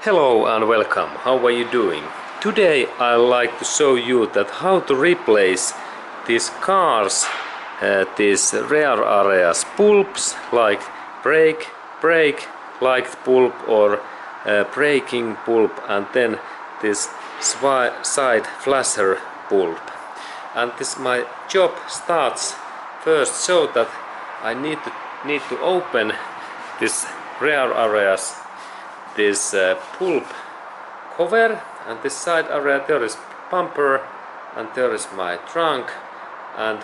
Hello and welcome. How are you doing? Today I like to show you that how to replace these cars, these rear areas pulps like brake light pulp or braking pulp, and then this side flasher pulp. And this my job starts first so that I need to open this rear areas, this pulp cover, and this side area there is bumper, and there is my trunk, and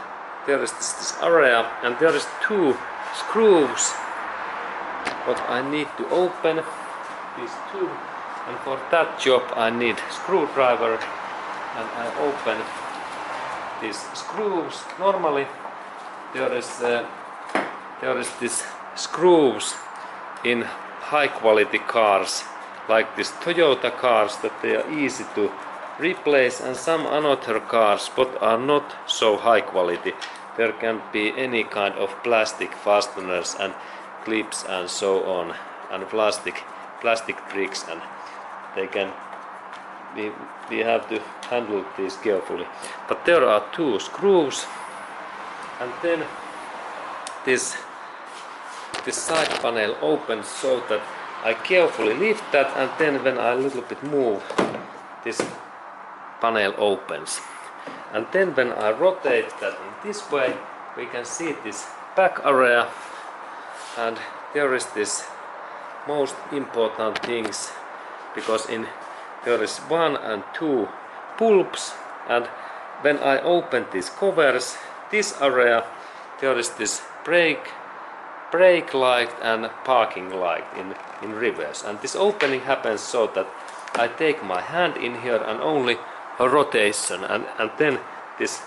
there is this area, and there is two screws what I need to open, these two, and for that job I need screwdriver, and I open these screws. Normally there is this screws in high quality cars like this Toyota cars, that they are easy to replace, and some other cars but are not so high quality. There can be any kind of plastic fasteners and clips and so on, and plastic tricks, and they can we have to handle these carefully. But there are two screws, and then this side panel opens so that I carefully lift that, and then when I little bit move, this panel opens. And then when I rotate that in this way, we can see this back area, and there is this most important things, because there is one and two pulps, and when I open these covers, this area, there is this brake light and parking light in reverse, and this opening happens so that I take my hand in here and only a rotation, and then this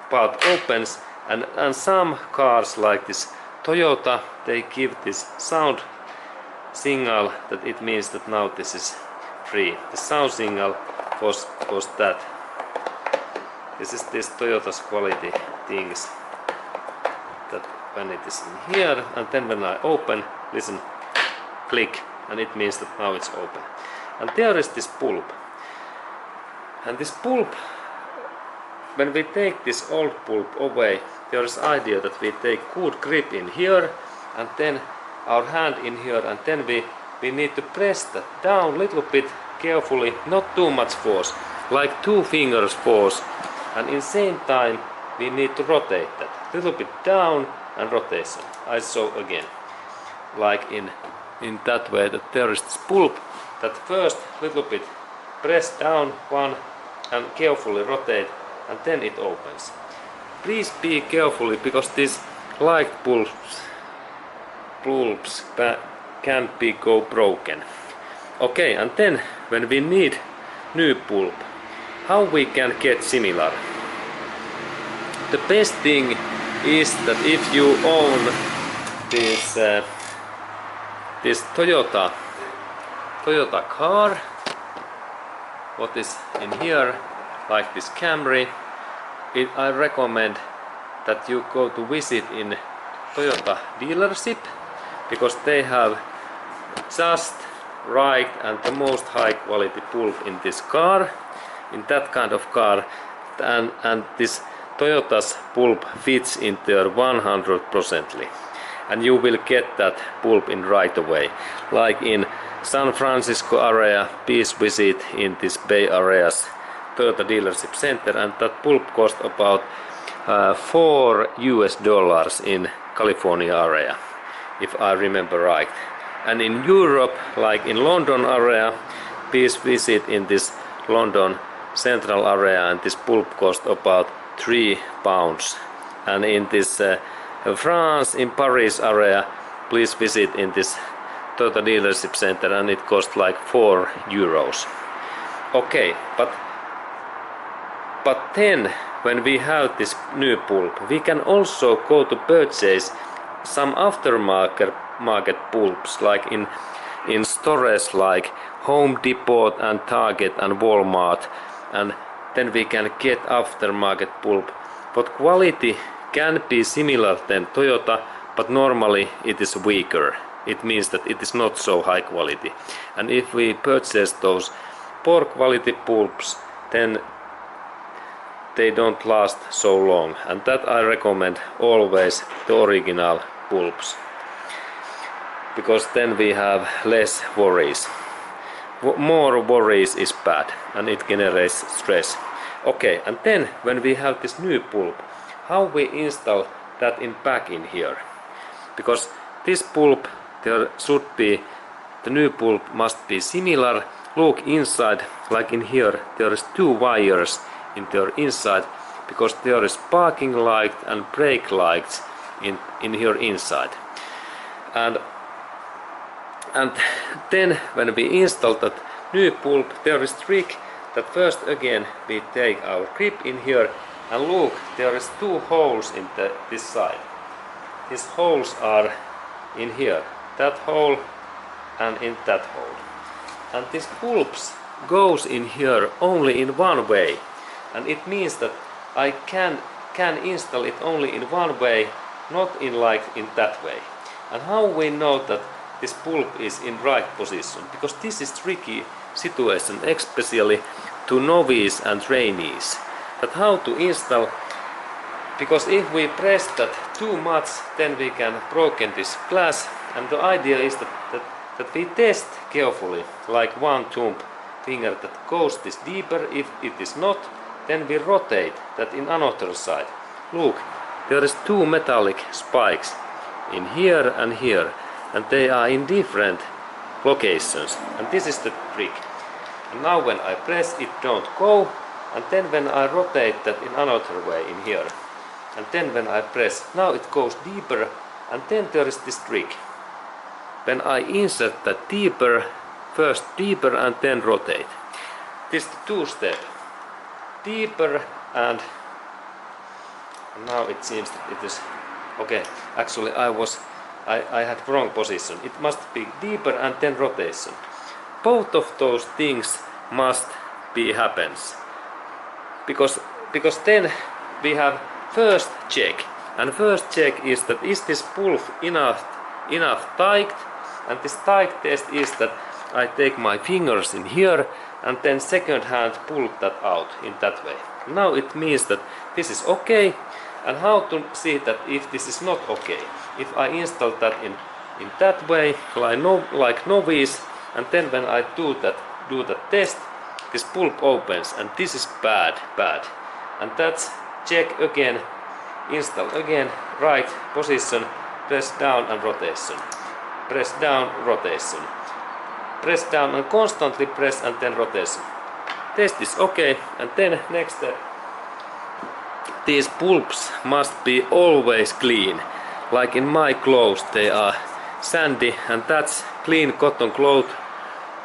part opens, and some cars like this Toyota, they give this sound signal that it means that now this is free. The sound signal was that. This is this Toyota's quality things, that when it is in here, and then when I open, listen, click, and it means that now it's open. And there is this pulp, and this pulp, when we take this old pulp away, there is idea that we take good grip in here, and then our hand in here, and then we need to press that down little bit carefully, not too much force, like 2 fingers force, and in same time we need to rotate that little bit down and rotation. I show again, like in that way, that there is this pulp, that first little bit press down one and carefully rotate, and then it opens. Please be carefully, because these light pulps can go broken. Okay, and then when we need new pulp, how we can get similar? The best thing is that if you own this Toyota car, what is in here, like this Camry, I recommend that you go to visit in Toyota dealership, because they have just right and the most high quality pulp in this car, in that kind of car, and this Toyota's pulp fits in there 100%, and you will get that pulp in right away. Like in San Francisco area, please visit in this Bay Area's Toyota dealership center, and that pulp cost about $4 in California area, if I remember right. And in Europe, like in London area, please visit in this London central area, and this pulp cost about £3. And in this France, in Paris area, please visit in this Toyota dealership center, and it costs like €4. Okay, but then when we have this new pulp, we can also go to purchase some aftermarket pulps, like in stores like Home Depot and Target and Walmart, and then we can get aftermarket pulp. But quality can be similar than Toyota, but normally it is weaker. it means that it is not so high quality. And if we purchase those poor quality pulps, then they don't last so long, and that I recommend always the original pulps, because then we have less worries. More worries is bad, and it generates stress. Okay, and then when we have this new pulp, how we install that back in here? Because this pulp, there should be, the new pulp must be similar. Look inside, like in here, there is 2 wires in their inside, because there is parking light and brake lights in here inside. And then when we install that new pulp, there is trick that first again we take our grip in here, and look, there is 2 holes in this side. These holes are in here, that hole and in that hole. And this pulps goes in here only in one way, and it means that I can install it only in one way, not in that way. And how we know that this pulp is in right position? Because this is tricky situation, especially to novice and trainees. That how to install, because if we press that too much, then we can broken this glass. And the idea is that we test carefully, like one thumb finger that goes this deeper. If it is not, then we rotate that in another side. Look, there is 2 metallic spikes in here, and they are in different locations, and this is the trick. And now when I press, it don't go, and then when I rotate that in another way in here, and then when I press, now it goes deeper, and then there is this trick. When I insert that deeper, first deeper and then rotate. This is the 2-step. Deeper, and now it seems that it is okay. Actually I had wrong position. It must be deeper and then rotation. Both of those things must be happens. Because then we have first check. And first check is that is this pulp enough tight? And this tight test is that I take my fingers in here and then second hand pull that out in that way. Now it means that this is okay. And how to see that if this is not okay? If I install that in that way, like novice, and then when I do that test, this pulp opens, and this is bad. And that's check again, install again, right position, press down and rotation. Press down, rotation. Press down and constantly press and then rotation. Test is okay, and then next step. These pulps must be always clean. Like in my clothes, they are sandy, and that's clean cotton cloth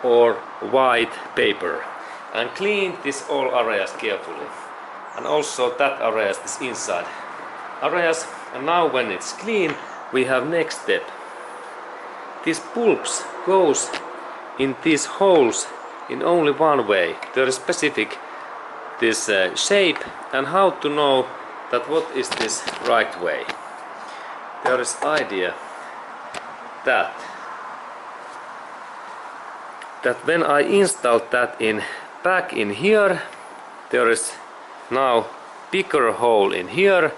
or white paper. And clean this all areas carefully. And also that areas, this inside areas. And now when it's clean, we have next step. These pulps goes in these holes in only one way. There is specific this shape, and how to know that what is this right way. There is idea that when I install that back in here, there is now bigger hole in here,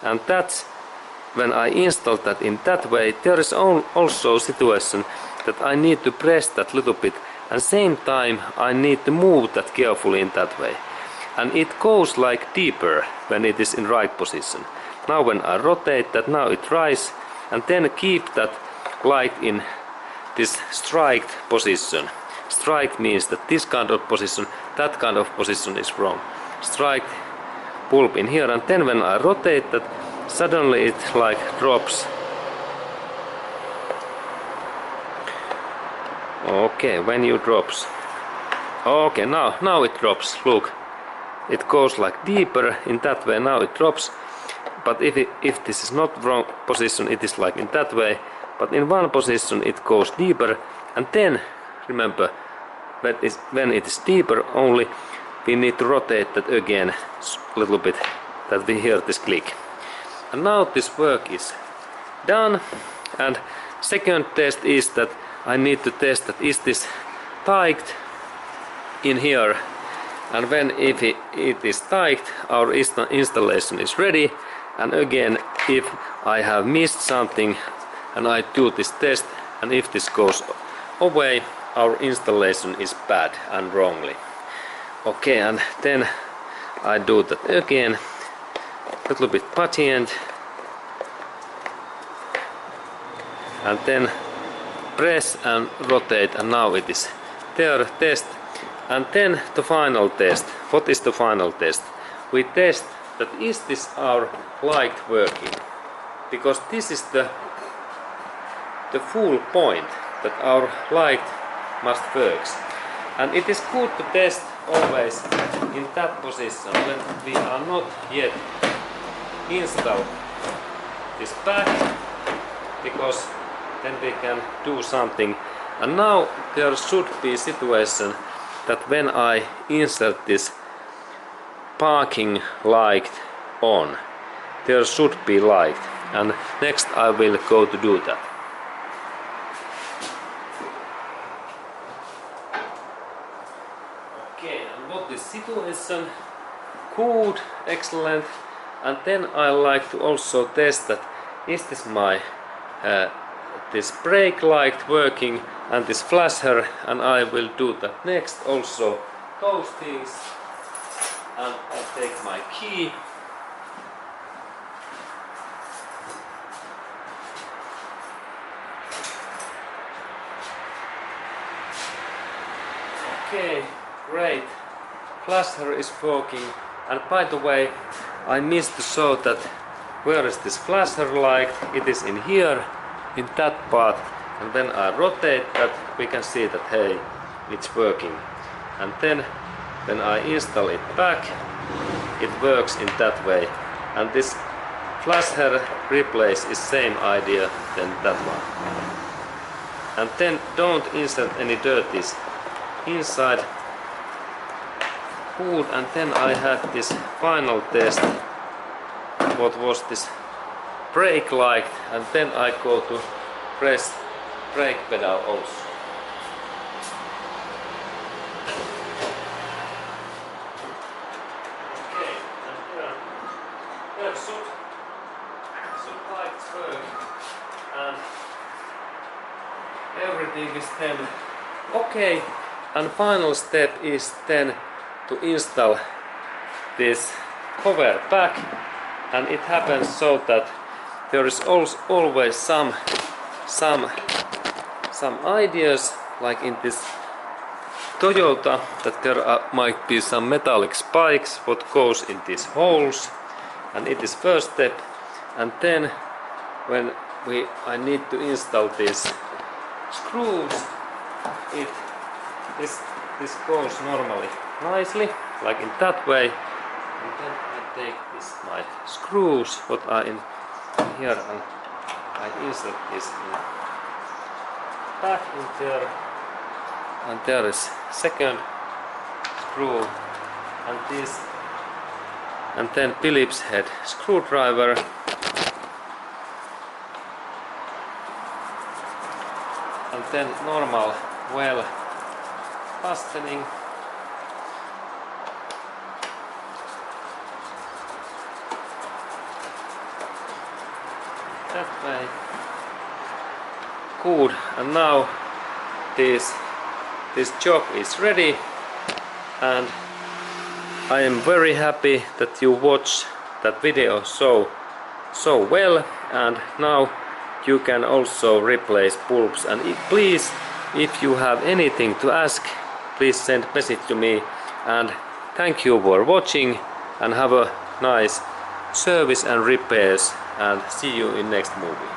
and that's when I install that in that way. There is also situation that I need to press that little bit, and same time I need to move that carefully in that way, and it goes like deeper when it is in right position. Now when I rotate that, now it rises, and then keep that light in this striked position. Strike means that this kind of position, that kind of position is wrong. Strike pulp in here, and then when I rotate that, suddenly it like drops. Okay, when you drops. Okay, now it drops. Look, it goes like deeper in that way. Now it drops. But if this is not wrong position, it is like in that way. But in one position it goes deeper, and then remember when it is deeper only, we need to rotate that again a little bit, that we hear this click. And now this work is done, and second test is that I need to test that is this tight in here, and when if it is tight, our installation is ready. And again, if I have missed something and I do this test, and if this goes away, our installation is bad and wrongly. Okay, and then I do that again, a little bit patient, and then press and rotate, and now it is there, test. And then the final test. What is the final test? We test that is this our light working, because this is the full point that our light must work. And it is good to test always in that position when we are not yet installed this back, because then we can do something. And now there should be a situation that when I insert this parking light on, there should be light, and next I will go to do that. Okay, and what is situation? Good, excellent. And then I like to also test that is this my this brake light working and this flasher, and I will do that next also, those things. And I take my key, okay, great, flasher is working. And by the way, I missed to show that where is this flasher light. It is in here, in that part, and when I rotate that, we can see that hey, it's working. And then when I install it back, it works in that way. And this flasher replace is same idea than that one. And then don't insert any dirties inside. Good. And then I had this final test, what was this brake light, and then I go to press brake pedal also. Okay, and there should lights work, and everything is then okay. And final step is then to install this cover back, and it happens so that there is always some ideas, like in this Toyota, that there might be some metallic spikes what goes in these holes, and it is first step. And then when I need to install these screws, this goes normally nicely, like in that way. And then I take this my screws what are in here, and I insert this in back in there, and there is second screw, and this, and then Phillips head screwdriver, and then normal well fastening. That way. Good. And now this job is ready, and I am very happy that you watched that video so well. And now you can also replace bulbs. And please, if you have anything to ask, please send message to me. And thank you for watching, and have a nice service and repairs, and see you in next movie.